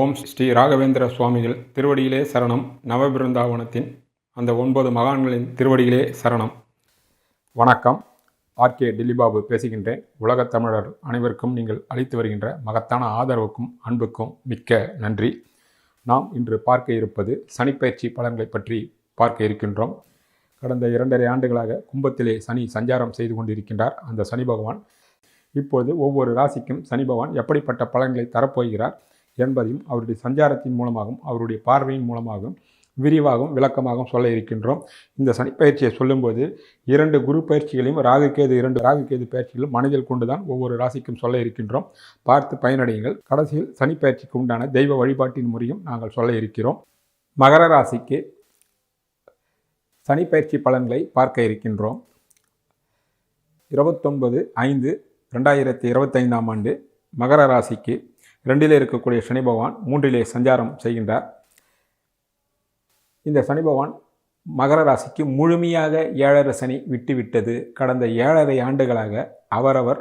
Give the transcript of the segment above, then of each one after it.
ஓம் ஸ்ரீ ராகவேந்திர சுவாமிகள் திருவடியிலே சரணம். நவபிருந்தாவனத்தின் அந்த 9 மகான்களின் திருவடியிலே சரணம். வணக்கம். ஆர்கே டில்லிபாபு பேசுகின்றேன். உலகத் தமிழர் அனைவருக்கும் நீங்கள் அளித்து வருகின்ற மகத்தான ஆதரவுக்கும் அன்புக்கும் மிக்க நன்றி. நாம் இன்று பார்க்க இருப்பது சனிப்பெயர்ச்சி பலன்களை பற்றி பார்க்க இருக்கின்றோம். கடந்த 2.5 ஆண்டுகளாக கும்பத்திலே சனி சஞ்சாரம் செய்து கொண்டிருக்கின்றார். அந்த சனி பகவான் இப்பொழுது ஒவ்வொரு ராசிக்கும் சனி பகவான் எப்படிப்பட்ட பலன்களை தரப்போகிறார் என்பதையும் அவருடைய சஞ்சாரத்தின் மூலமாகவும் அவருடைய பார்வையின் மூலமாகவும் விரிவாகவும் விளக்கமாகவும் சொல்ல இருக்கின்றோம். இந்த சனி பயிற்சியை சொல்லும்போது 2 குரு பயிற்சிகளையும் ராகுகேது பயிற்சிகளும் மனதில் கொண்டுதான் ஒவ்வொரு ராசிக்கும் சொல்ல இருக்கின்றோம். பார்த்து பயனடையுங்கள். கடைசியில் சனி பயிற்சிக்கு உண்டான தெய்வ வழிபாட்டின் முறையும் நாங்கள் சொல்ல இருக்கிறோம். மகர ராசிக்கு சனி பயிற்சி பலன்களை பார்க்க இருக்கின்றோம். 29/5/2025 ஆண்டு மகர ராசிக்கு 2 இருக்கக்கூடிய சனி பகவான் 3 சஞ்சாரம் செய்கின்றார். இந்த சனி பகவான் மகர ராசிக்கு முழுமையாக 7.5 சனி விட்டுவிட்டது. கடந்த 7.5 ஆண்டுகளாக அவரவர்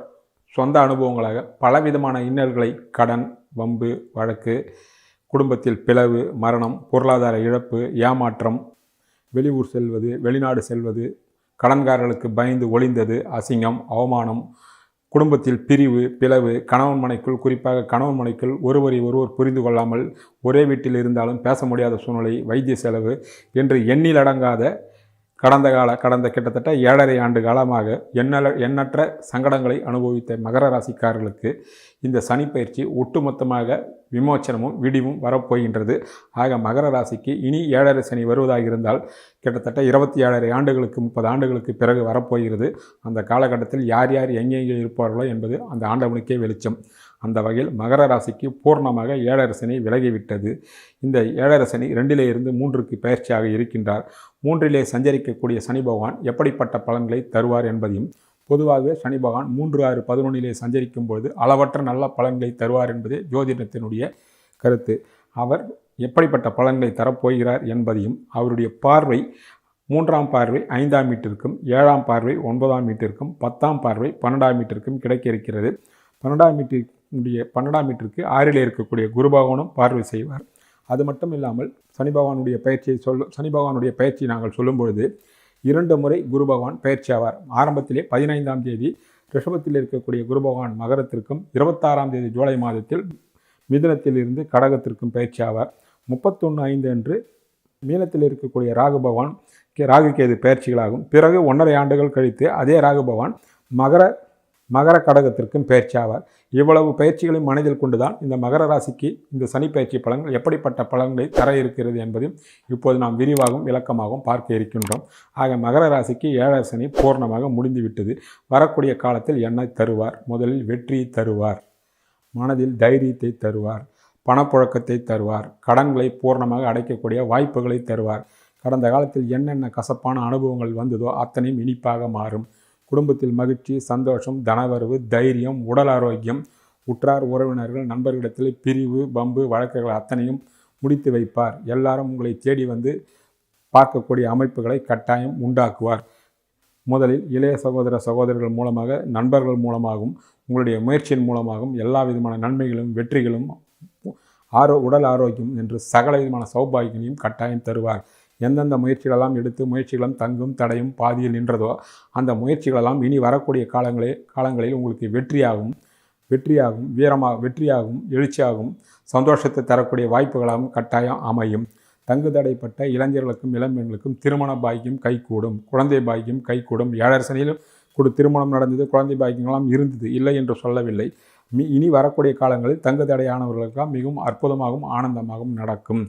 சொந்த அனுபவங்களாக பலவிதமான இன்னல்களை, கடன், வம்பு, வழக்கு, குடும்பத்தில் பிளவு, மரணம், பொருளாதார இழப்பு, ஏமாற்றம், வெளியூர் செல்வது, வெளிநாடு செல்வது, கடன்காரர்களுக்கு பயந்து ஒளிந்தது, அசிங்கம், அவமானம், குடும்பத்தில் பிரிவு, பிளவு, கணவன் மனைக்குள், குறிப்பாக கணவன் மனைக்குள் ஒருவரை ஒருவர் புரிந்து கொள்ளாமல் ஒரே வீட்டில் இருந்தாலும் பேச முடியாத சூழ்நிலை, வைத்திய செலவு என்று எண்ணிலடங்காத கடந்த கிட்டத்தட்ட 7.5 ஆண்டு காலமாக எண்ணற்ற சங்கடங்களை அனுபவித்த மகர ராசிக்காரர்களுக்கு இந்த சனி பயிற்சி ஒட்டுமொத்தமாக விமோச்சனமும் விடிவும் வரப்போகின்றது. ஆக மகர ராசிக்கு இனி 7.5 சனி வருவதாக இருந்தால் கிட்டத்தட்ட 27.5 ஆண்டுகளுக்கு 30 ஆண்டுகளுக்கு பிறகு வரப்போகிறது. அந்த காலகட்டத்தில் யார் யார் எங்கெங்கே இருப்பார்களோ என்பது அந்த ஆண்டவனுக்கே வெளிச்சம். அந்த வகையில் மகர ராசிக்கு பூர்ணமாக 7.5 சனி விலகிவிட்டது. இந்த 7.5 சனி 2 இருந்து 3க்கு பயிற்சியாக இருக்கின்றார். 3 சஞ்சரிக்கக்கூடிய சனி பகவான் எப்படிப்பட்ட பலன்களை தருவார் என்பதையும், பொதுவாகவே சனி பகவான் 3, 6, 11 சஞ்சரிக்கும் பொழுது அளவற்ற நல்ல பலன்களை தருவார் என்பது ஜோதிடத்தினுடைய கருத்து. அவர் எப்படிப்பட்ட பலன்களை தரப்போகிறார் என்பதையும், அவருடைய பார்வை 3ஆம் பார்வை 5ஆம் வீட்டிற்கும், 7ஆம் பார்வை 9ஆம் வீட்டிற்கும், 10ஆம் பார்வை 12ஆம் வீட்டிற்கும் கிடைக்க இருக்கிறது. 12ஆம் வீட்டிற்கு 6 இருக்கக்கூடிய குரு பகவானும் பார்வை செய்வார். அது மட்டும் இல்லாமல் சனி பகவானுடைய பயிற்சியை நாங்கள் சொல்லும்பொழுது 2 முறை குரு பகவான் பயிற்சி ஆவார். ஆரம்பத்திலே 15ஆம் தேதி ரிஷபத்தில் இருக்கக்கூடிய குரு பகவான் மகரத்திற்கும், 26ஆம் தேதி ஜூலை மாதத்தில் மிதுனத்தில் இருந்து கடகத்திற்கும் பயிற்சி ஆவார். 31/5 அன்று மீனத்தில் இருக்கக்கூடிய ராகு கேது பயிற்சிகளாகும். பிறகு 1.5 ஆண்டுகள் கழித்து அதே ராகு பகவான் மகர கடகத்திற்கும் பயிற்சி ஆவார். இவ்வளவு பயிற்சிகளையும் மனதில் கொண்டுதான் இந்த மகர ராசிக்கு இந்த சனி பயிற்சி பலன்கள் எப்படிப்பட்ட பலன்களை தர இருக்கிறது என்பதையும் இப்போது நாம் விரிவாகவும் விளக்கமாகவும் பார்க்க இருக்கின்றோம். ஆக மகர ராசிக்கு 7.5 சனி பூர்ணமாக முடிந்துவிட்டது. வரக்கூடிய காலத்தில் என்ன தருவார்? முதலில் வெற்றியை தருவார், மனதில் தைரியத்தை தருவார், பணப்புழக்கத்தை தருவார், கடன்களை பூர்ணமாக அடைக்கக்கூடிய வாய்ப்புகளை தருவார். கடந்த காலத்தில் என்னென்ன கசப்பான அனுபவங்கள் வந்ததோ அத்தனையும் இனிப்பாக மாறும். குடும்பத்தில் மகிழ்ச்சி, சந்தோஷம், தனவரவு, தைரியம், உடல் ஆரோக்கியம், உற்றார் உறவினர்கள், நண்பர்களிடத்தில் பிரிவு, பம்பு, வழக்குகள் அத்தனையும் முடித்து வைப்பார். எல்லாரும் உங்களை தேடி வந்து பார்க்கக்கூடிய அமைப்புகளை கட்டாயம் உண்டாக்குவார். முதலில் இளைய சகோதரர்கள் மூலமாக, நண்பர்கள் மூலமாகவும், உங்களுடைய முயற்சியின் மூலமாகவும் எல்லா விதமான நன்மைகளும், வெற்றிகளும், உடல் ஆரோக்கியம் என்று சகல விதமான சௌபாகியங்களையும் கட்டாயம் தருவார். எந்தெந்த முயற்சிகளெல்லாம் எடுத்து முயற்சிகளும் தங்கும் தடையும் பாதியில் நின்றதோ அந்த முயற்சிகளெல்லாம் இனி வரக்கூடிய காலங்களில் உங்களுக்கு வெற்றியாகும், வெற்றியாகும், எழுச்சியாகும், சந்தோஷத்தை தரக்கூடிய வாய்ப்புகளாகவும் கட்டாயம் அமையும். தங்கு தடைப்பட்ட இளைஞர்களுக்கும் இளம்பெண்களுக்கும் திருமண பாக்கியம் கைகூடும், குழந்தை பாக்கியம் கைகூடும். 7.5 சனியிலும் திருமணம் நடந்தது, குழந்தை பாக்கியங்களாம் இருந்தது, இல்லை என்று சொல்லவில்லை. இனி வரக்கூடிய காலங்களில் தங்கு தடையானவர்களுக்கெல்லாம் மிகவும் அற்புதமாகவும் ஆனந்தமாகவும் நடக்கும்.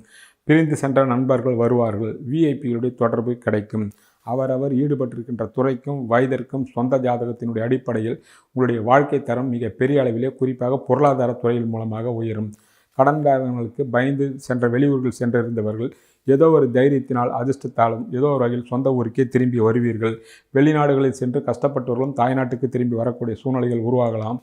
பிரிந்து சென்ற நண்பர்கள் வருவார்கள். விஐபிகளுடைய தொடர்பு கிடைக்கும். அவரவர் ஈடுபட்டிருக்கின்ற துறைக்கும் வயதிற்கும் சொந்த ஜாதகத்தினுடைய அடிப்படையில் உங்களுடைய வாழ்க்கை தரம் மிக பெரிய அளவிலே, குறிப்பாக பொருளாதார துறையின் மூலமாக உயரும். கடன்காரர்களுக்கு பயந்து வெளியூர்கள் சென்றிருந்தவர்கள் ஏதோ ஒரு தைரியத்தினால், அதிர்ஷ்டத்தாலும் ஏதோ ஒரு வகையில் சொந்த ஊருக்கே திரும்பி வருவீர்கள். வெளிநாடுகளில் சென்று கஷ்டப்பட்டவர்களும் தாய்நாட்டுக்கு திரும்பி வரக்கூடிய சூழ்நிலைகள் உருவாகலாம்.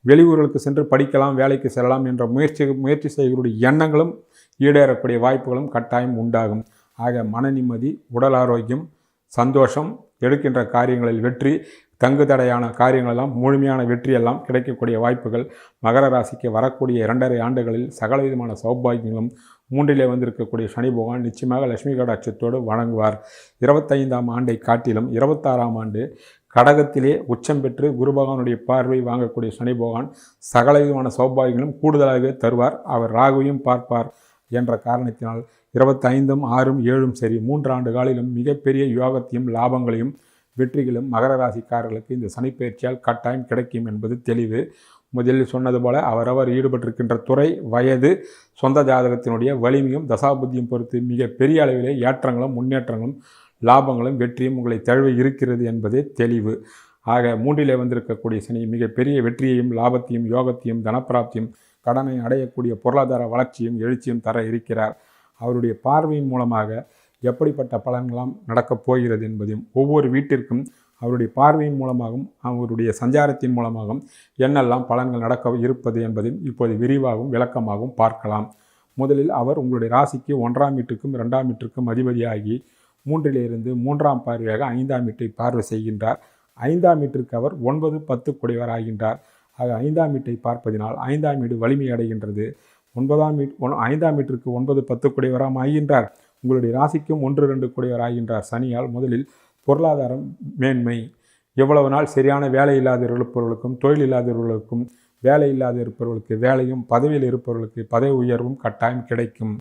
வெளியூர்களுக்கு சென்று படிக்கலாம், வேலைக்கு செல்லலாம் என்ற முயற்சி செய்கிறவருடைய எண்ணங்களும் ஈடேறக்கூடிய வாய்ப்புகளும் கட்டாயம் உண்டாகும். ஆக மன நிம்மதி, உடல் ஆரோக்கியம், சந்தோஷம், எடுக்கின்ற காரியங்களில் வெற்றி, தங்கு தடையான காரியங்களெல்லாம் முழுமையான வெற்றியெல்லாம் கிடைக்கக்கூடிய வாய்ப்புகள் மகர ராசிக்கு வரக்கூடிய 2.5 ஆண்டுகளில் சகலவிதமான சௌபாகியங்களும் 3லே வந்திருக்கக்கூடிய சனி பகவான் நிச்சயமாக லட்சுமி கடாட்சத்தோடு வழங்குவார். 25ஆம் ஆண்டை காட்டிலும் 26ஆம் ஆண்டு கடகத்திலே உச்சம் பெற்று குரு பகவானுடைய பார்வை வாங்கக்கூடிய சனி பகவான் சகலவிதமான சௌபாகியங்களும் கூடுதலாக தருவார். அவர் ராகுவையும் பார்ப்பார் என்ற காரணத்தினால் 25ம் 6ம் 7ம் சரி 3 ஆண்டு காலிலும் மிகப்பெரிய யோகத்தையும் லாபங்களையும் வெற்றிகளும் மகர ராசிக்காரர்களுக்கு இந்த சனிப்பெயர்ச்சியால் கட்டாயம் கிடைக்கும் என்பது தெளிவு. முதலில் சொன்னது போல அவரவர் ஈடுபட்டிருக்கின்ற துறை, வயது, சொந்த ஜாதகத்தினுடைய வலிமையும் தசாபுத்தியும் பொறுத்து மிக பெரிய அளவிலே ஏற்றங்களும் முன்னேற்றங்களும் லாபங்களும் வெற்றியும் உங்களை தழுவ இருக்கிறது என்பதே தெளிவு. ஆக 3லே வந்திருக்கக்கூடிய சனி மிகப்பெரிய வெற்றியையும் லாபத்தையும் யோகத்தையும் தனப்பிராப்தியும் கடனை அடையக்கூடிய பொருளாதார வளர்ச்சியும் எழுச்சியும் தர இருக்கிறார். அவருடைய பார்வையின் மூலமாக எப்படிப்பட்ட பலன்களாம் நடக்கப் போகிறது என்பதையும் ஒவ்வொரு வீட்டிற்கும் அவருடைய பார்வையின் மூலமாகவும் அவருடைய சஞ்சாரத்தின் மூலமாகவும் என்னெல்லாம் பலன்கள் நடக்க இருப்பது என்பதையும் இப்போது விரிவாகவும் விளக்கமாகவும் பார்க்கலாம். முதலில் அவர் உங்களுடைய ராசிக்கு 1ஆம் வீட்டுக்கும் 2ஆம் வீட்டிற்கும் அதிபதியாகி 3லிருந்து 3ஆம் பார்வையாக 5ஆம் வீட்டை பார்வை செய்கின்றார். 5ஆம் வீட்டிற்கு அவர் 9, 10 குடையவர் ஆகின்றார். ஆக 5ஆம் வீட்டை பார்ப்பதினால் 5ஆம் வீடு வலிமை அடைகின்றது. 5ஆம் வீட்டிற்கு 9, 10 குடையவராம் ஆகின்றார். உங்களுடைய ராசிக்கும் 1, 2 குடையவர் ஆகின்றார். சனியால் முதலில் பொருளாதாரம் மேன்மை, எவ்வளவு நாள் சரியான வேலை இல்லாத இருப்பவர்களுக்கும் தொழில் இல்லாதவர்களுக்கும் வேலை இல்லாத இருப்பவர்களுக்கு வேலையும் பதவியில் இருப்பவர்களுக்கு பதவி உயர்வும் கட்டாயம் கிடைக்கும்.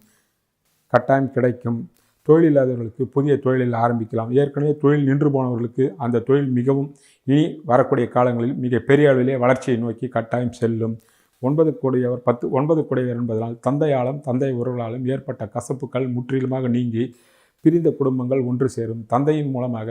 தொழில் இல்லாதவர்களுக்கு புதிய தொழிலில் ஆரம்பிக்கலாம். ஏற்கனவே தொழில் நின்று போனவர்களுக்கு அந்த தொழில் மிகவும் இனி வரக்கூடிய காலங்களில் மிக பெரிய அளவிலே வளர்ச்சியை நோக்கி கட்டாயம் செல்லும். 9 குடையவர் 9 குடையவர் என்பதனால் தந்தையாலும் தந்தை உறவுகளாலும் ஏற்பட்ட கசப்புகள் முற்றிலுமாக நீங்கி பிரிந்த குடும்பங்கள் ஒன்று சேரும். தந்தையின் மூலமாக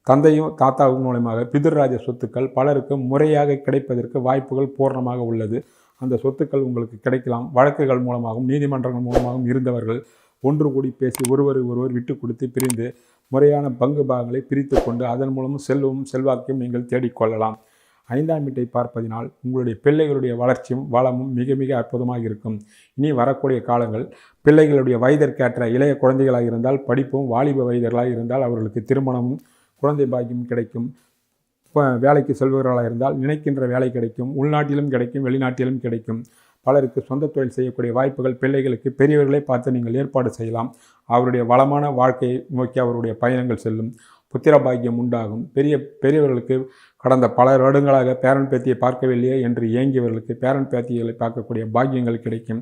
தந்தையும் தாத்தாவின் மூலமாக பிதிர்ராஜ சொத்துக்கள் பலருக்கு முறையாக கிடைப்பதற்கு வாய்ப்புகள் பூர்ணமாக உள்ளது. அந்த சொத்துக்கள் உங்களுக்கு கிடைக்கலாம். வழக்குகள் மூலமாகவும் நீதிமன்றங்கள் மூலமாகவும் இருந்தவர்கள் ஒன்று கூடி பேசி ஒருவர் விட்டு கொடுத்து பிரிந்து முறையான பங்கு பாகங்களை பிரித்து கொண்டு அதன் மூலமும் செல்வமும் செல்வாக்கையும் நீங்கள் தேடிக்கொள்ளலாம். 5ஆம் வீட்டை பார்ப்பதினால் உங்களுடைய பிள்ளைகளுடைய வளர்ச்சியும் வளமும் மிக மிக அற்புதமாக இருக்கும். இனி வரக்கூடிய காலங்கள் பிள்ளைகளுடைய வயதிற்கேற்ற இளைய குழந்தைகளாக இருந்தால் படிப்பும், வாலிப வயதர்களாக இருந்தால் அவர்களுக்கு திருமணமும் குழந்தை பாக்கியம் கிடைக்கும். வேலைக்கு செல்பவர்களாக இருந்தால் நினைக்கின்ற வேலை கிடைக்கும். உள்நாட்டிலும் கிடைக்கும், வெளிநாட்டிலும் கிடைக்கும். பலருக்கு சொந்த தொழில் செய்யக்கூடிய வாய்ப்புகள் பிள்ளைகளுக்கு பெரியவர்களை பார்த்து நீங்கள் ஏற்பாடு செய்யலாம். அவருடைய வளமான வாழ்க்கையை நோக்கி அவருடைய பயணங்கள் செல்லும். புத்திர பாக்கியம் உண்டாகும். பெரியவர்களுக்கு கடந்த பல வருடங்களாக பேரன் பேத்தியை பார்க்கவில்லையே என்று ஏங்கியவர்களுக்கு பேரன் பேத்திகளை பார்க்கக்கூடிய பாக்கியங்கள் கிடைக்கும்.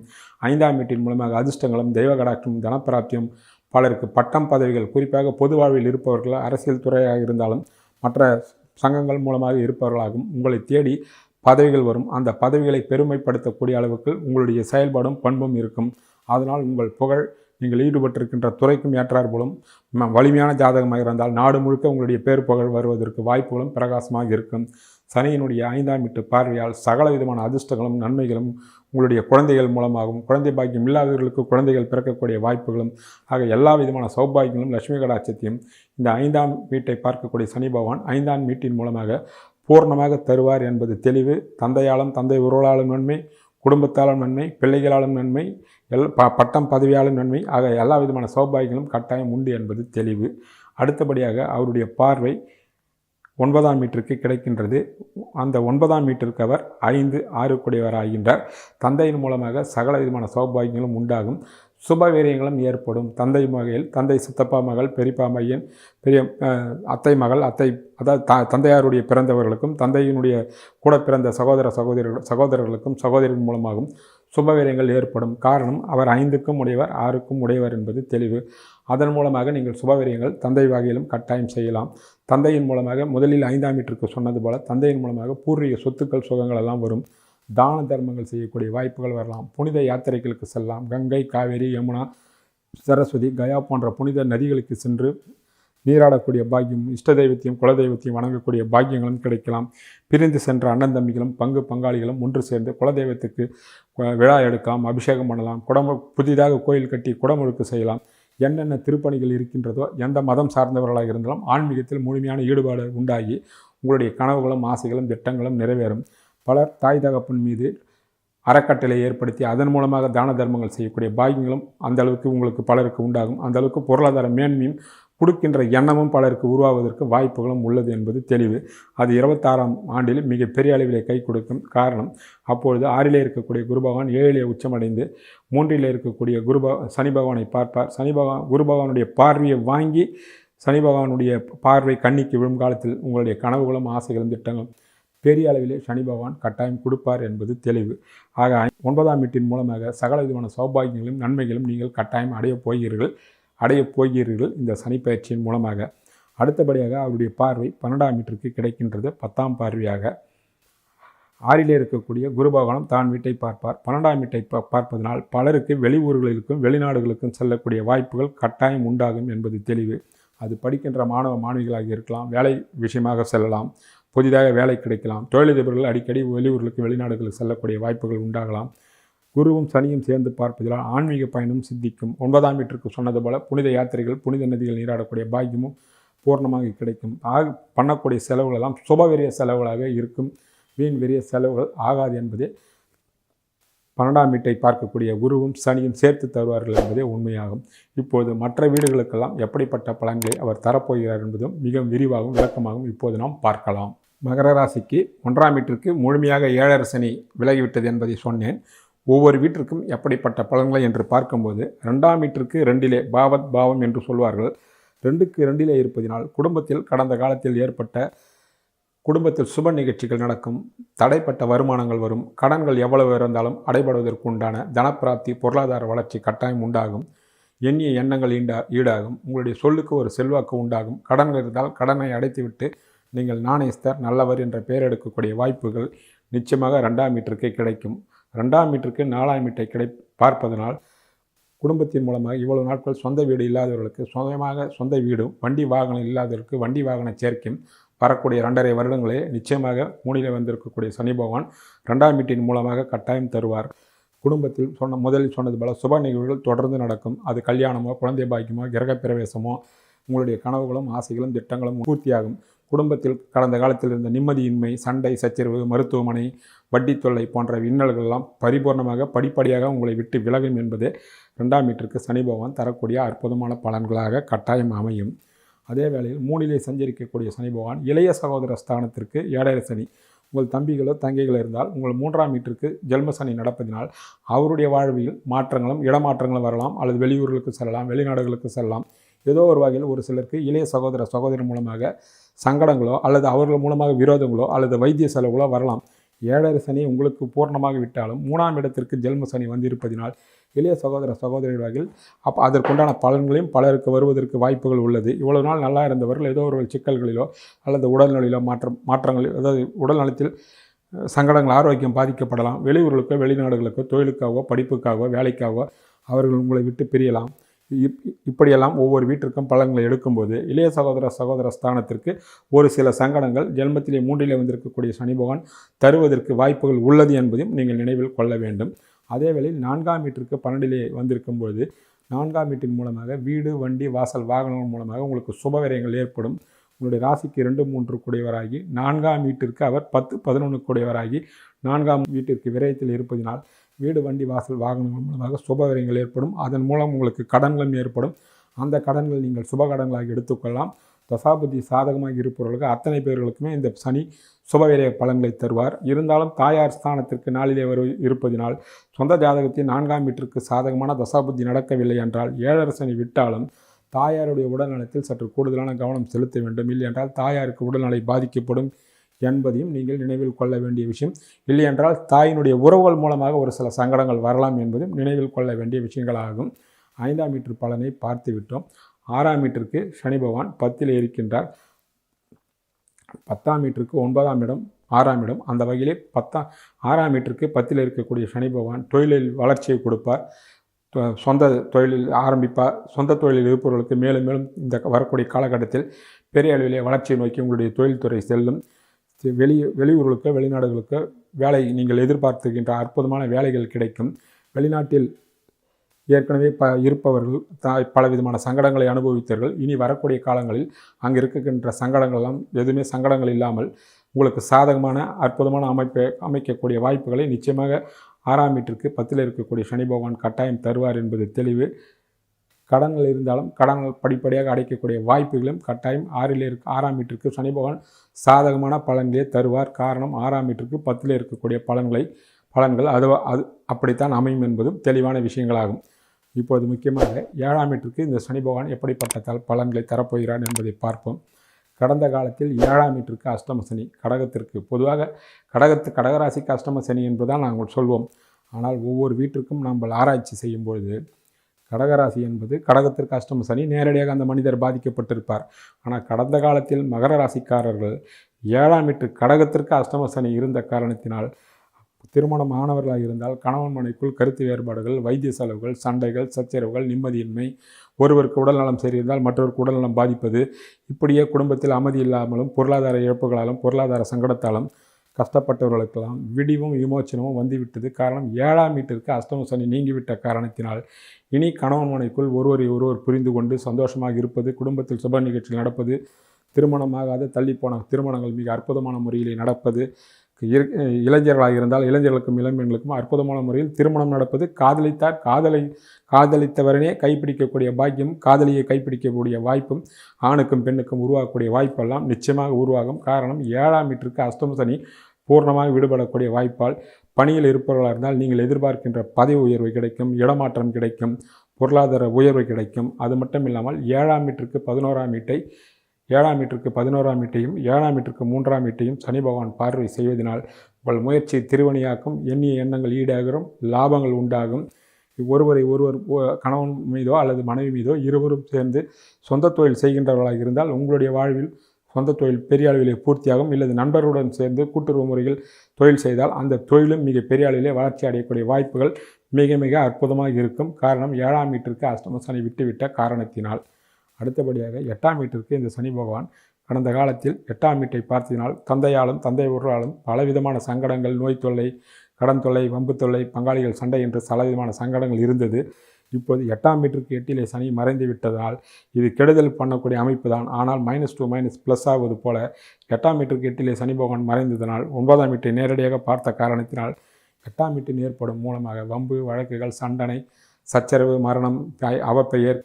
5ஆம் வீட்டின் மூலமாக அதிர்ஷ்டங்களும் தெய்வ கடாட்சமும் தனப்பிராப்தியும் பலருக்கு பட்டம் பதவிகள், குறிப்பாக பொது வாழ்வில் இருப்பவர்கள், அரசியல் துறையாக இருந்தாலும் மற்ற சங்கங்கள் மூலமாக இருப்பவர்களாகவும் உங்களை தேடி பதவிகள் வரும். அந்த பதவிகளை பெருமைப்படுத்தக்கூடிய அளவுக்கு உங்களுடைய செயல்பாடும் பண்பும் இருக்கும். அதனால் உங்கள் புகழ் நீங்கள் ஈடுபட்டிருக்கின்ற துறைக்கும் ஏற்றார் போலும் வலிமையான ஜாதகமாக இருந்தால் நாடு முழுக்க உங்களுடைய பேர் புகழ் வருவதற்கு வாய்ப்புகளும் பிரகாசமாக இருக்கும். சனியினுடைய 5ஆம் வீட்டு பார்வையால் சகல விதமான அதிர்ஷ்டங்களும் நன்மைகளும் உங்களுடைய குழந்தைகள் மூலமாகவும், குழந்தை பாக்கியம் இல்லாதவர்களுக்கு குழந்தைகள் பிறக்கக்கூடிய வாய்ப்புகளும் ஆக எல்லா விதமான சௌபாகியங்களும் லட்சுமி கடாட்சத்தையும் இந்த 5ஆம் வீட்டை பார்க்கக்கூடிய சனி பகவான் 5ஆம் வீட்டின் மூலமாக பூர்ணமாக தருவார் என்பது தெளிவு. தந்தையாலும் தந்தை உறவாலும் நன்மை, குடும்பத்தாலும் நன்மை, பிள்ளைகளாலும் நன்மை, பட்டம் பதவியாலும் நன்மை ஆக எல்லா விதமான சௌபாகியங்களும் கட்டாயம் உண்டு என்பது தெளிவு. அடுத்தபடியாக அவருடைய பார்வை 9ஆம் வீட்டிற்கு கிடைக்கின்றது. அந்த 9ஆம் வீட்டிற்கு அவர் 5, 6 குடையவர் ஆகின்றார். தந்தையின் மூலமாக சகல விதமான சௌபாகியங்களும் உண்டாகும். சுபவீரியங்களும் ஏற்படும். தந்தை வகையில் தந்தை சித்தப்பா மகள், பெரியப்பா மையன், பெரிய அத்தை மகள், அதாவது தந்தையாருடைய பிறந்தவர்களுக்கும் தந்தையினுடைய கூட பிறந்த சகோதரர்களுக்கும் சகோதரின் மூலமாகவும் சுபவீரியங்கள் ஏற்படும். காரணம் அவர் 5க்கும் உடையவர் 6க்கும் உடையவர் என்பது தெளிவு. அதன் மூலமாக நீங்கள் சுபவீரியங்கள் தந்தை வகையிலும் கட்டாயம் செய்யலாம். தந்தையின் மூலமாக முதலில் 5ஆம் வீட்டிற்கு சொன்னது போல தந்தையின் மூலமாக பூர்வீக சொத்துக்கள் சுகங்கள் எல்லாம் வரும். தான தர்மங்கள் செய்யக்கூடிய வாய்ப்புகள் வரலாம். புனித யாத்திரைகளுக்கு செல்லலாம். கங்கை, காவேரி, யமுனா, சரஸ்வதி, கயா போன்ற புனித நதிகளுக்கு சென்று நீராடக்கூடிய பாக்கியம், இஷ்ட தெய்வத்தையும் குலதெய்வத்தையும் வணங்கக்கூடிய பாக்கியங்களும் கிடைக்கலாம். பிரிந்து சென்ற அண்ணன் தம்பிகளும் பங்காளிகளும் ஒன்று சேர்ந்து குலதெய்வத்துக்கு விழா எடுக்கலாம், அபிஷேகம் பண்ணலாம். புதிதாக கோயில் கட்டி குடமுழுக்கு செய்யலாம். என்னென்ன திருப்பணிகள் இருக்கின்றதோ எந்த மதம் சார்ந்தவர்களாக இருந்தாலும் ஆன்மீகத்தில் முழுமையான ஈடுபாடு உண்டாகி உங்களுடைய கனவுகளும் ஆசைகளும் திட்டங்களும் நிறைவேறும். பலர் தாய் தகப்பன் மீது அறக்கட்டளை ஏற்படுத்தி அதன் மூலமாக தான தர்மங்கள் செய்யக்கூடிய பாக்கியங்களும் அந்த அளவுக்கு உங்களுக்கு பலருக்கு உண்டாகும். அந்த அளவுக்கு பொருளாதார மேன்மையும் கொடுக்கின்ற எண்ணமும் பலருக்கு உருவாவதற்கு வாய்ப்புகளும் உள்ளது என்பது தெளிவு. அது 26ஆம் ஆண்டில் மிகப்பெரிய அளவிலே கை கொடுக்கும். காரணம், அப்பொழுது 6லே இருக்கக்கூடிய குரு பகவான் 7லே உச்சமடைந்து 3லே இருக்கக்கூடிய சனி பகவானை பார்ப்பார். குரு பகவானுடைய பார்வையை வாங்கி சனி பகவானுடைய பார்வை கன்னிக்கு விழும் காலத்தில் உங்களுடைய கனவுகளும் ஆசைகளும் திட்டங்களும் பெரிய அளவிலே சனி பகவான் கட்டாயம் கொடுப்பார் என்பது தெளிவு. ஆக 9ஆம் வீட்டின் மூலமாக சகல விதமான சௌபாகியங்களும் நன்மைகளும் நீங்கள் கட்டாயம் அடையப் போகிறீர்கள் இந்த சனி பயிற்சியின் மூலமாக. அடுத்தபடியாக அவருடைய பார்வை 12ஆம் வீட்டிற்கு கிடைக்கின்றது. 10ஆம் பார்வையாக 6லே இருக்கக்கூடிய குரு பகவானும் தான் வீட்டை பார்ப்பார். 12ஆம் வீட்டை பார்ப்பதனால் பலருக்கு வெளியூர்களுக்கும் வெளிநாடுகளுக்கும் செல்லக்கூடிய வாய்ப்புகள் கட்டாயம் உண்டாகும் என்பது தெளிவு. அது படிக்கின்ற மாணவ மாணவிகளாக இருக்கலாம், வேலை விஷயமாக செல்லலாம், புதிதாக வேலை கிடைக்கலாம், தொழிலதிபர்கள் அடிக்கடி வெளியூர்களுக்கு வெளிநாடுகளுக்கு செல்லக்கூடிய வாய்ப்புகள் உண்டாகலாம். குருவும் சனியும் சேர்ந்து பார்ப்பதால் ஆன்மீக பயணம் சித்திக்கும். 9ஆம் வீட்டிற்கு சொன்னது போல புனித யாத்திரைகள், புனித நதிகள் நீராடக்கூடிய பாக்கியமும் பூர்ணமாக கிடைக்கும். பண்ணக்கூடிய செலவுகள் எல்லாம் சுபவெரிய செலவுகளாக இருக்கும். வீண் வெறிய செலவுகள் ஆகாது என்பதே 12ஆம் வீட்டை பார்க்கக்கூடிய குருவும் சனியும் சேர்த்து தருவார்கள் என்பதே உண்மையாகும். இப்போது மற்ற வீடுகளுக்கெல்லாம் எப்படிப்பட்ட பலன்களை அவர் தரப்போகிறார் என்பதும் மிக விரிவாகவும் விளக்கமாகவும் இப்போது நாம் பார்க்கலாம். மகர ராசிக்கு 1ஆம் வீட்டிற்கு முழுமையாக 7.5 சனி விலகிவிட்டது என்பதை சொன்னேன். ஒவ்வொரு வீட்டிற்கும் எப்படிப்பட்ட பலன்களை என்று பார்க்கும்போது 2ஆம் வீட்டிற்கு 2லே பாவம் என்று சொல்வார்கள். 2க்கு 2லே இருப்பதினால் குடும்பத்தில் கடந்த காலத்தில் ஏற்பட்ட குடும்பத்தில் சுப நிகழ்ச்சிகள் நடக்கும், தடைப்பட்ட வருமானங்கள் வரும், கடன்கள் எவ்வளவு இருந்தாலும் அடைபடுவதற்கு உண்டான தனப்பிராப்தி, பொருளாதார வளர்ச்சி கட்டாயம் உண்டாகும். எண்ணிய எண்ணங்கள் ஈடாகும். உங்களுடைய சொல்லுக்கு ஒரு செல்வாக்கு உண்டாகும். கடன்கள் இருந்தால் கடனை அடைத்துவிட்டு நீங்கள் நாணயஸ்தர், நல்லவர் என்ற பெயர் எடுக்கக்கூடிய வாய்ப்புகள் நிச்சயமாக 2ஆம் வீட்டிற்கே கிடைக்கும். 2ஆம் வீட்டிற்கு 4ஆம் வீட்டை பார்ப்பதனால் குடும்பத்தின் மூலமாக இவ்வளவு நாட்கள் சொந்த வீடு இல்லாதவர்களுக்கு சொந்த வீடும், வண்டி வாகனம் இல்லாதவர்களுக்கு வண்டி வாகன சேர்க்கையும் வரக்கூடிய 2.5 வருடங்களே நிச்சயமாக 3லே வந்திருக்கக்கூடிய சனி பகவான் 2ஆம் வீட்டின் மூலமாக கட்டாயம் தருவார். குடும்பத்தில் முதலில் சொன்னது போல சுப நிகழ்வுகள் தொடர்ந்து நடக்கும். அது கல்யாணமோ, குழந்தை பாக்கியமோ, கிரகப்பிரவேசமோ, உங்களுடைய கனவுகளும் ஆசைகளும் திட்டங்களும் பூர்த்தியாகும். குடும்பத்தில் கடந்த காலத்தில் இருந்த நிம்மதியின்மை, சண்டை சச்சரவு, மருத்துவமனை, வட்டி தொல்லை போன்ற இன்னல்கள் எல்லாம் பரிபூர்ணமாக படிப்படியாக உங்களை விட்டு விலகும் என்பதே 2ஆம் வீட்டிற்கு சனி பகவான் தரக்கூடிய அற்புதமான பலன்களாக கட்டாயம் அமையும். அதே வேளையில் 3லே சஞ்சரிக்கக்கூடிய சனி பகவான் இளைய சகோதர ஸ்தானத்திற்கு 7.5 சனி. உங்கள் தம்பிகளோ தங்கைகளோ இருந்தால் உங்கள் 3ஆம் வீட்டிற்கு ஜென்ம சனி நடப்பதினால் அவருடைய வாழ்வில் மாற்றங்களும் இடமாற்றங்களும் வரலாம், அல்லது வெளியூர்களுக்கு செல்லலாம், வெளிநாடுகளுக்கு செல்லலாம். ஏதோ ஒரு வகையில் ஒரு சிலருக்கு இளைய சகோதரர் மூலமாக சங்கடங்களோ அல்லது அவர்கள் மூலமாக விரோதங்களோ அல்லது வைத்திய செலவுகளோ வரலாம். 7.5 சனி உங்களுக்கு பூர்ணமாக விட்டாலும் 3ஆம் இடத்திற்கு ஜென்ம சனி வந்திருப்பதினால் இளைய சகோதரர் வகையில் அதற்குண்டான பலன்களையும் பலருக்கு வருவதற்கு வாய்ப்புகள் உள்ளது. இவ்வளவு நாள் நல்லா இருந்தவர்கள் ஏதோ ஒரு சிக்கல்களிலோ அல்லது உடல்நிலையிலோ மாற்றங்களில், அதாவது உடல்நலத்தில் சங்கடங்கள், ஆரோக்கியம் பாதிக்கப்படலாம். வெளியூர்களுக்கோ வெளிநாடுகளுக்கோ தொழிலுக்காகவோ படிப்புக்காகவோ வேலைக்காகவோ அவர்கள் உங்களை விட்டு பிரியலாம். இப்படியெல்லாம் ஒவ்வொரு வீட்டிற்கும் பலன்களை எடுக்கும்போது இளைய சகோதர ஸ்தானத்திற்கு ஒரு சில சங்கடங்கள் ஜென்மத்திலே 3லே வந்திருக்கக்கூடிய சனி பகவான் தருவதற்கு வாய்ப்புகள் உள்ளது என்பதையும் நீங்கள் நினைவில் கொள்ள வேண்டும். அதேவேளையில் 4ஆம் வீட்டிற்கு 12லே வந்திருக்கும்போது 4ஆம் வீட்டின் மூலமாக வீடு, வண்டி, வாசல், வாகனங்கள் மூலமாக உங்களுக்கு சுபவிரயங்கள் ஏற்படும். உங்களுடைய ராசிக்கு 2, 3 கூடியவராகி 4ஆம் வீட்டிற்கு அவர் 10, 11 கூடியவராகி 4ஆம் வீட்டிற்கு விரயத்தில் இருப்பதினால் வீடு, வண்டி, வாசல், வாகனங்கள் மூலமாக சுபவிரயங்கள் ஏற்படும். அதன் மூலம் உங்களுக்கு கடன்களும் ஏற்படும். அந்த கடன்கள் நீங்கள் சுப கடன்களாக எடுத்துக்கொள்ளலாம். தசாபுத்தி சாதகமாக இருப்பவர்களுக்கு அத்தனை பேர்களுக்குமே இந்த சனி சுபவிரய பலன்களை தருவார். இருந்தாலும் தாயார் ஸ்தானத்திற்கு 4லே இருப்பதினால் சொந்த ஜாதகத்தின் 4ஆம் வீட்டிற்கு சாதகமான தசாபுத்தி நடக்கவில்லை என்றால் 7.5 சனி விட்டாலும் தாயாருடைய உடல்நலத்தில் சற்று கூடுதலான கவனம் செலுத்த வேண்டும். இல்லை என்றால் தாயாருக்கு உடல்நலை பாதிக்கப்படும் என்பதையும் நீங்கள் நினைவில் கொள்ள வேண்டிய விஷயம். இல்லை என்றால் தாயினுடைய உறவுகள் மூலமாக ஒரு சில சங்கடங்கள் வரலாம் என்பதும் நினைவில் கொள்ள வேண்டிய விஷயங்களாகும். 5ஆம் வீட்டு பலனை பார்த்து விட்டோம். 6ஆம் வீட்டிற்கு சனி பகவான் 10லே இருக்கின்றார். 10ஆம் வீட்டிற்கு 9ஆம் இடம், 6ஆம் இடம். அந்த வகையிலே 6ஆம் வீட்டிற்கு 10லே இருக்கக்கூடிய சனி பகவான் தொழிலில் வளர்ச்சியை கொடுப்பார். சொந்த தொழிலில் ஆரம்பிப்பார். சொந்த தொழிலில் இருப்பவர்களுக்கு மேலும் மேலும் இந்த வரக்கூடிய காலகட்டத்தில் பெரிய அளவிலே வளர்ச்சியை நோக்கி உங்களுடைய தொழில்துறை செல்லும். வெளியூர்களுக்கோ வெளிநாடுகளுக்கோ வேலை நீங்கள் எதிர்பார்த்துக்கின்ற அற்புதமான வேலைகள் கிடைக்கும். வெளிநாட்டில் ஏற்கனவே இருப்பவர்கள் பலவிதமான சங்கடங்களை அனுபவித்தவர்கள் இனி வரக்கூடிய காலங்களில் அங்கே இருக்கின்ற சங்கடங்களெல்லாம் எதுவுமே சங்கடங்கள் இல்லாமல் உங்களுக்கு சாதகமான அற்புதமான அமைக்கக்கூடிய வாய்ப்புகளை நிச்சயமாக 6ஆம் வீட்டிற்கு 10லே இருக்கக்கூடிய சனி பகவான் கட்டாயம் தருவார் என்பது தெளிவு. கடன்கள் இருந்தாலும் கடன்கள் படிப்படியாக அடைக்கக்கூடிய வாய்ப்புகளும் கட்டாயம் 6ஆம் வீட்டிற்கு சனி பகவான் சாதகமான பலன்களே தருவார். காரணம் 6ஆம் வீட்டிற்கு 10ல் இருக்கக்கூடிய பலன்கள் அது அப்படித்தான் அமையும் என்பதும் தெளிவான விஷயங்களாகும். இப்போது முக்கியமாக 7ஆம் வீட்டிற்கு இந்த சனி பகவான் எப்படிப்பட்ட பலன்களை தரப்போகிறான் என்பதை பார்ப்போம். கடந்த காலத்தில் 7ஆம் வீட்டிற்கு அஷ்டம சனி, கடகத்திற்கு பொதுவாக கடகராசிக்கு அஷ்டம சனி என்பதுதான் நாங்கள் சொல்வோம். ஆனால் ஒவ்வொரு வீட்டிற்கும் நாம் ஆராய்ச்சி செய்யும் பொழுது கடகராசி என்பது கடகத்திற்கு அஷ்டம சனி நேரடியாக அந்த மனிதர் பாதிக்கப்பட்டிருப்பார். ஆனால் கடந்த காலத்தில் மகர ராசிக்காரர்கள் 7ஆம் வீட்டு கடகத்திற்கு அஷ்டம சனி இருந்த காரணத்தினால் திருமணம் ஆனவர்களாக இருந்தால் கணவன் மனைக்குள் கருத்து வேறுபாடுகள், வைத்திய செலவுகள், சண்டைகள், சச்சரவுகள், நிம்மதியின்மை, ஒருவருக்கு உடல்நலம் சரியிருந்தால் மற்றவருக்கு உடல்நலம் பாதிப்பது, இப்படியே குடும்பத்தில் அமைதி இல்லாமலும் பொருளாதார இழப்புகளாலும் பொருளாதார சங்கடத்தாலும் கஷ்டப்பட்டவர்களுக்கெல்லாம் விடிவும் விமோச்சனமும் வந்துவிட்டது. காரணம் 7ஆம் வீட்டிற்கு அஷ்டம சனி நீங்கிவிட்ட காரணத்தினால் இனி கணவன் மனைக்குள் ஒருவரை ஒருவர் புரிந்து கொண்டு சந்தோஷமாக இருப்பது, குடும்பத்தில் சுப நிகழ்ச்சிகள் நடப்பது, திருமணமாகாத தள்ளிப்போன திருமணங்கள் மிக அற்புதமான முறையில் நடப்பது, இளைஞர்களாக இருந்தால் இளைஞர்களுக்கும் இளம்பெண்களுக்கும் அற்புதமான முறையில் திருமணம் நடப்பது, காதலித்தவரனே கைப்பிடிக்கக்கூடிய பாக்கியம், காதலியை கைப்பிடிக்கக்கூடிய வாய்ப்பும் ஆணுக்கும் பெண்ணுக்கும் உருவாக்கக்கூடிய வாய்ப்பெல்லாம் நிச்சயமாக உருவாகும். காரணம் 7ஆம் வீட்டிற்கு அஷ்டம சனி பூர்ணமாக விடுபடக்கூடிய வாய்ப்பால் பணியில் இருப்பவர்களாக இருந்தால் நீங்கள் எதிர்பார்க்கின்ற பதவி உயர்வு கிடைக்கும், இடமாற்றம் கிடைக்கும், பொருளாதார உயர்வு கிடைக்கும். அது மட்டும் இல்லாமல் 7ஆம் வீட்டிற்கு 11ஆம் வீட்டையும் 7ஆம் வீட்டிற்கு 3ஆம் வீட்டையும் சனி பகவான் பார்வை செய்வதனால் உங்கள் முயற்சி திருவணியாக்கும், எண்ணிய எண்ணங்கள் ஈடாகும், லாபங்கள் உண்டாகும். ஒருவரை ஒருவர் கணவன் மீதோ அல்லது மனைவி மீதோ இருவரும் சேர்ந்து சொந்த தொழில் செய்கின்றவர்களாக இருந்தால் உங்களுடைய வாழ்வில் சொந்த தொழில் பெரிய அளவிலே பூர்த்தியாகும். இல்லது நண்பர்களுடன் சேர்ந்து கூட்டுறவு முறையில் தொழில் செய்தால் அந்த தொழிலும் மிக பெரிய அளவிலே வளர்ச்சி அடையக்கூடிய வாய்ப்புகள் மிக மிக அற்புதமாக இருக்கும். காரணம் 7ஆம் வீட்டிற்கு அஷ்டம சனி விட்டுவிட்ட காரணத்தினால். அடுத்தபடியாக 8ஆம் வீட்டிற்கு இந்த சனி பகவான் கடந்த காலத்தில் 8ஆம் வீட்டை பார்த்ததினால் தந்தையாலும் தந்தை உறவாலும் பலவிதமான சங்கடங்கள், நோய் தொல்லை, கடன் தொல்லை, வம்பு தொல்லை, பங்காளிகள் சண்டை என்று பலவிதமான சங்கடங்கள் இருந்தது. இப்போது 8ஆம் வீட்டிற்கு 8லே சனி மறைந்து விட்டதால் இது கெடுதல் பண்ணக்கூடிய அமைப்பு தான். ஆனால் -2 ++ ஆவது போல 8ஆம் வீட்டிற்கு 8லே சனி பகவான் மறைந்ததனால் 9ஆம் வீட்டை நேரடியாக பார்த்த காரணத்தினால் 8ஆம் வீட்டில் ஏற்படும் மூலமாக வம்பு வழக்குகள், சண்டனை, சச்சரவு, மரணம், அவப்பெயர்,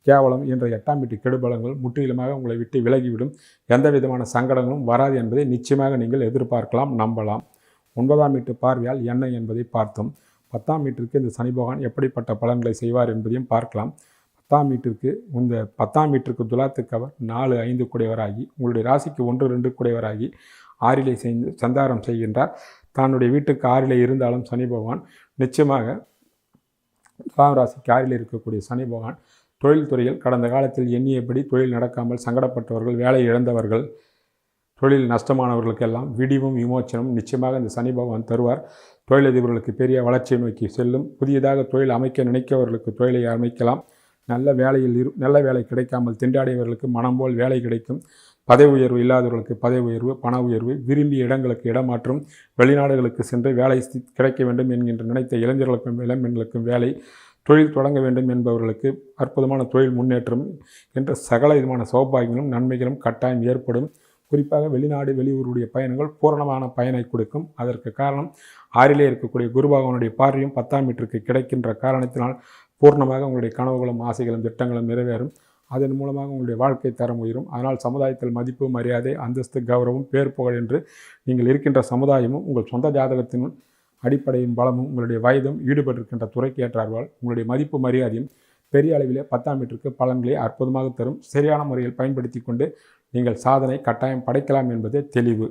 கேவலம் என்ற 8ஆம் வீட்டு கெடுபலங்கள் முற்றிலுமாக உங்களை விட்டு விலகிவிடும். எந்த விதமான சங்கடங்களும் வராது என்பதை நிச்சயமாக நீங்கள் எதிர்பார்க்கலாம், நம்பலாம். 9ஆம் வீட்டு பார்வையால் என்ன என்பதை பார்த்தோம். 10ஆம் வீட்டிற்கு இந்த சனி பகவான் எப்படிப்பட்ட பலன்களை செய்வார் என்பதையும் பார்க்கலாம். 10ஆம் வீட்டிற்கு துலாத்துக்கு அவர் 4, 5 குடையவராகி உங்களுடைய ராசிக்கு 1, 2 குடையவராகி 6லே சந்தாரம் செய்கின்றார். தன்னுடைய வீட்டுக்கு 6லே இருந்தாலும் சனி பகவான் நிச்சயமாக துலாம் ராசிக்கு 6லே இருக்கக்கூடிய சனி பகவான் தொழில்துறையில் கடந்த காலத்தில் எண்ணியபடி தொழில் நடக்காமல் சங்கடப்பட்டவர்கள், வேலை இழந்தவர்கள், தொழில் நஷ்டமானவர்களுக்கெல்லாம் விடிவும் விமோச்சனமும் நிச்சயமாக இந்த சனி பகவான் தருவார். தொழிலதிபர்களுக்கு பெரிய வளர்ச்சியை நோக்கி செல்லும். புதியதாக தொழில் அமைக்க நினைக்கவர்களுக்கு தொழிலை அமைக்கலாம். நல்ல வேலை கிடைக்காமல் திண்டாடியவர்களுக்கு மனம் போல் வேலை கிடைக்கும். பதவி உயர்வு இல்லாதவர்களுக்கு பதவி உயர்வு, பண உயர்வு, விரும்பிய இடங்களுக்கு இடமாற்றம், வெளிநாடுகளுக்கு சென்று வேலை கிடைக்க வேண்டும் என்கின்ற நினைத்த இளைஞர்களுக்கும் இளம்பெண்களுக்கும் வேலை, தொழில் தொடங்க வேண்டும் என்பவர்களுக்கு அற்புதமான தொழில் முன்னேற்றம் என்ற சகல விதமான சௌபாகியங்களும் நன்மைகளும் கட்டாயம் ஏற்படும். குறிப்பாக வெளிநாடு வெளியூருடைய பயணங்கள் பூரணமான பயனை கொடுக்கும். அதற்கு காரணம் 6லே இருக்கக்கூடிய குரு பகவானுடைய பார்வையும் 10ஆம் வீட்டிற்கு கிடைக்கின்ற காரணத்தினால் பூர்ணமாக உங்களுடைய கனவுகளும் ஆசைகளும் திட்டங்களும் நிறைவேறும். அதன் மூலமாக உங்களுடைய வாழ்க்கை தரம் உயரும். அதனால் சமுதாயத்தில் மதிப்பு, மரியாதை, அந்தஸ்து, கௌரவம், பேர் புகழ் என்று நீங்கள் இருக்கின்ற சமுதாயமும் உங்கள் சொந்த ஜாதகத்தின் அடிப்படையின் பலமும் உங்களுடைய வயதும் ஈடுபட்டிருக்கின்ற துறைக்கு ஏற்றார்கள் உங்களுடைய மதிப்பு மரியாதையும் பெரிய அளவிலே 10ஆம் வீட்டிற்கு பலன்களை அற்புதமாக தரும். சரியான முறையில் பயன்படுத்தி கொண்டு நீங்கள் சாதனை கட்டாயம் படைக்கலாம் என்பதே தெளிவு.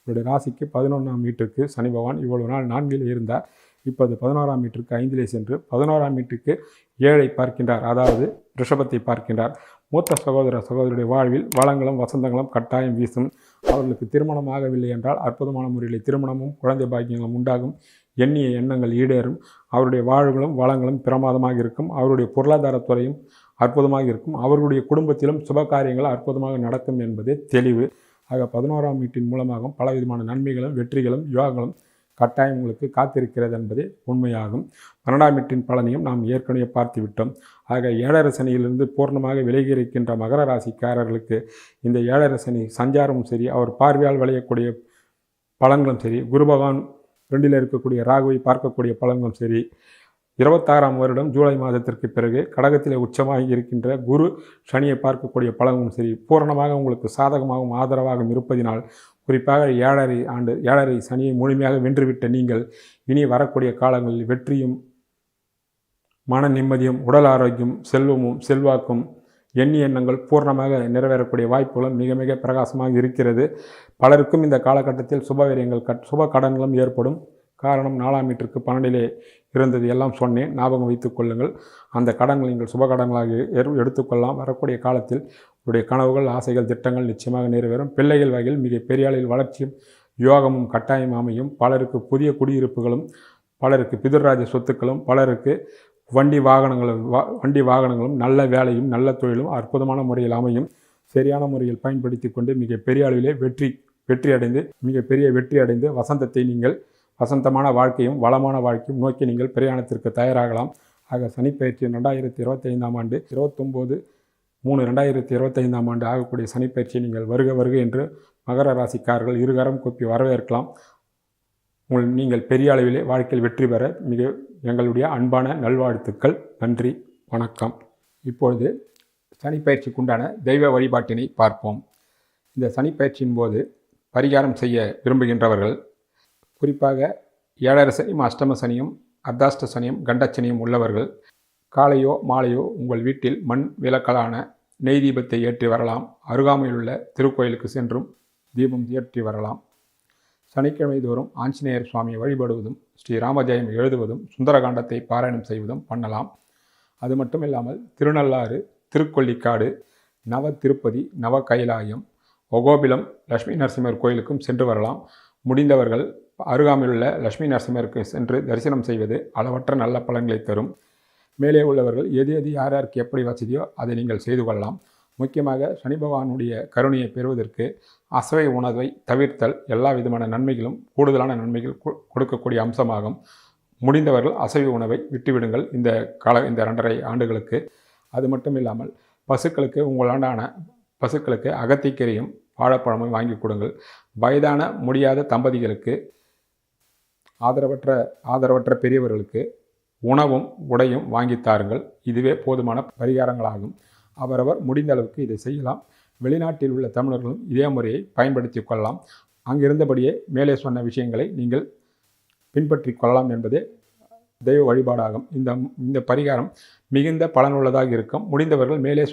உங்களுடைய ராசிக்கு 11ஆம் வீட்டிற்கு சனி பகவான் இவ்வளவு நாள் 4ல் இருந்தார். இப்போது 11ஆம் வீட்டிற்கு 5லே சென்று 11ஆம் வீட்டுக்கு 7ஐ பார்க்கின்றார். அதாவது ரிஷபத்தை பார்க்கின்றார். மூத்த சகோதரருடைய வாழ்வில் வளங்களும் வசந்தங்களும் கட்டாயம் வீசும். அவர்களுக்கு திருமணம் ஆகவில்லை என்றால் அற்புதமான முறையில் திருமணமும் குழந்தை பாக்கியங்களும் உண்டாகும். எண்ணிய எண்ணங்கள் ஈடேறும். அவருடைய வாழ்வுகளும் வளங்களும் பிரமாதமாக இருக்கும். அவருடைய பொருளாதாரத்துறையும் அற்புதமாக இருக்கும். அவர்களுடைய குடும்பத்திலும் சுப காரியங்கள் அற்புதமாக நடக்கும் என்பதே தெளிவு. ஆக 11ஆம் வீட்டின் மூலமாகவும் பலவிதமான நன்மைகளும் வெற்றிகளும் யோகங்களும் கட்டாயம் உங்களுக்கு காத்திருக்கிறது என்பதே உண்மையாகும். 12ஆம் வீட்டின் பலனையும் நாம் ஏற்கனவே பார்த்து விட்டோம். ஆக 7.5 சனியிலிருந்து பூர்ணமாக விலகி இருக்கின்ற மகர ராசிக்காரர்களுக்கு இந்த 7.5 சனி சஞ்சாரமும் சரி, அவர் பார்வையால் விளையக்கூடிய பலன்களும் சரி, குரு பகவான் 2ல் இருக்கக்கூடிய ராகுவை பார்க்கக்கூடிய பலன்களும் சரி, 26ஆம் வருடம் ஜூலை மாதத்திற்கு பிறகு கடகத்திலே உச்சமாகி இருக்கின்ற குரு சனியை பார்க்கக்கூடிய பலனும் சரி பூரணமாக உங்களுக்கு சாதகமாகவும் ஆதரவாகவும் இருப்பதினால் குறிப்பாக 7.5 சனியை முழுமையாக வென்றுவிட்ட நீங்கள் இனி வரக்கூடிய காலங்களில் வெற்றியும் மன நிம்மதியும் உடல் ஆரோக்கியம் செல்வமும் செல்வாக்கும் எண்ணிய எண்ணங்கள் பூர்ணமாக நிறைவேறக்கூடிய வாய்ப்புகளும் மிக மிக பிரகாசமாக இருக்கிறது. பலருக்கும் இந்த காலகட்டத்தில் சுபவிரயங்கள் சுப கடன்களும் ஏற்படும். காரணம் 4ஆம் வீட்டிற்கு 12லே இருந்தது எல்லாம் சொன்னேன், ஞாபகம் வைத்துக் கொள்ளுங்கள். அந்த கடன்கள் நீங்கள் சுப கடன்களாக எடுத்துக்கொள்ளலாம். வரக்கூடிய காலத்தில் உங்களுடைய கனவுகள் ஆசைகள் திட்டங்கள் நிச்சயமாக நிறைவேறும். பிள்ளைகள் வகையில் மிக பெரிய அளவில் வளர்ச்சியும் யோகமும் கட்டாயம் அமையும். பலருக்கு புதிய குடியிருப்புகளும் பலருக்கு பிதுர்ராஜ சொத்துக்களும் பலருக்கு வண்டி வாகனங்களும் நல்ல வேலையும் நல்ல தொழிலும் அற்புதமான முறையில் அமையும். சரியான முறையில் பயன்படுத்தி கொண்டு மிக பெரிய அளவிலே வெற்றி அடைந்து வசந்தமான வாழ்க்கையும் வளமான வாழ்க்கையும் நோக்கி நீங்கள் பிரயாணத்திற்கு தயாராகலாம். ஆக சனிப்பயிற்சி 2025ஆம் ஆண்டு 29/3/2025ஆம் ஆண்டு ஆகக்கூடிய சனிப்பயிற்சியை நீங்கள் வருக என்று மகர ராசிக்காரர்கள் இருகரம் கூப்பி வரவேற்கலாம். நீங்கள் பெரிய அளவிலே வாழ்க்கையில் வெற்றி பெற எங்களுடைய அன்பான நல்வாழ்த்துக்கள். நன்றி, வணக்கம். இப்பொழுது சனிப்பயிற்சிக்குண்டான தெய்வ வழிபாட்டினை பார்ப்போம். இந்த சனிப்பயிற்சியின் போது பரிகாரம் செய்ய விரும்புகின்றவர்கள், குறிப்பாக 7.5 சனியும் அஷ்டம சனியும் அர்த்தாஷ்ட சனியும் கண்டச்சனியும் உள்ளவர்கள் காலையோ மாலையோ உங்கள் வீட்டில் மண் விளக்கலான நெய் தீபத்தை ஏற்றி வரலாம். அருகாமையில் உள்ள திருக்கோயிலுக்கு சென்றும் தீபம் ஏற்றி வரலாம். சனிக்கிழமை தோறும் ஆஞ்சநேயர் சுவாமியை வழிபடுவதும் ஸ்ரீராமஜெயம் எழுதுவதும் சுந்தரகாண்டத்தை பாராயணம் செய்வதும் பண்ணலாம். அது மட்டும் இல்லாமல் திருநள்ளாறு, திருக்கொள்ளிக்காடு, நவ திருப்பதி, நவ கைலாயம், ஒகோபிலம் லட்சுமி நரசிம்மர் கோயிலுக்கும் சென்று வரலாம். முடிந்தவர்கள் அருகாமையில் உள்ள லட்சுமி நரசிம்மருக்கு சென்று தரிசனம் செய்வது அளவற்ற நல்ல பலன்களை தரும். மேலே உள்ளவர்கள் எது யாருக்கு எப்படி வசதியோ அதை நீங்கள் செய்து கொள்ளலாம். முக்கியமாக சனி பகவானுடைய கருணையை பெறுவதற்கு அசைவ உணவை தவிர்த்தல் எல்லா விதமான நன்மைகளும் கூடுதலான நன்மைகள் கொடுக்கக்கூடிய அம்சமாகும். முடிந்தவர்கள் அசைவ உணவை விட்டுவிடுங்கள் இந்த 2.5 ஆண்டுகளுக்கு. அது மட்டும் இல்லாமல் உங்களாண்டான பசுக்களுக்கு அகத்திக்கீரையும் வாழைப்பழமும் வாங்கி கொடுங்கள். வயதான முடியாத தம்பதிகளுக்கு ஆதரவற்ற பெரியவர்களுக்கு உணவும் உடையும் வாங்கித்தாருங்கள். இதுவே போதுமான பரிகாரங்களாகும். அவரவர் முடிந்த அளவுக்கு இதை செய்யலாம். வெளிநாட்டில் உள்ள தமிழர்களும் இதே முறையை பயன்படுத்தி கொள்ளலாம். அங்கிருந்தபடியே மேலே சொன்ன விஷயங்களை நீங்கள் பின்பற்றி கொள்ளலாம் என்பதே தெய்வ வழிபாடாகும். இந்த பரிகாரம் மிகுந்த பலனுள்ளதாக இருக்கும். முடிந்தவர்கள் மேலே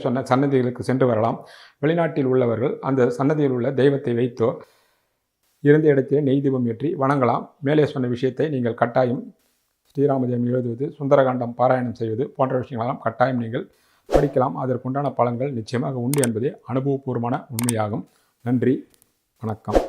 சொன்ன சன்னதிகளுக்கு சென்று வரலாம். வெளிநாட்டில் உள்ளவர்கள் அந்த சன்னதியில் உள்ள தெய்வத்தை வைத்தோ இருந்த இடத்திலே நெய் தீபம் ஏற்றி வணங்கலாம். மேலே சொன்ன விஷயத்தை நீங்கள் கட்டாயம் ஸ்ரீராமஜெயம் எழுதுவது, சுந்தரகாண்டம் பாராயணம் செய்வது போன்ற விஷயங்களெல்லாம் கட்டாயம் நீங்கள் படிக்கலாம். அதற்குண்டான பலன்கள் நிச்சயமாக உண்டு என்பதே அனுபவபூர்வமான உண்மையாகும். நன்றி, வணக்கம்.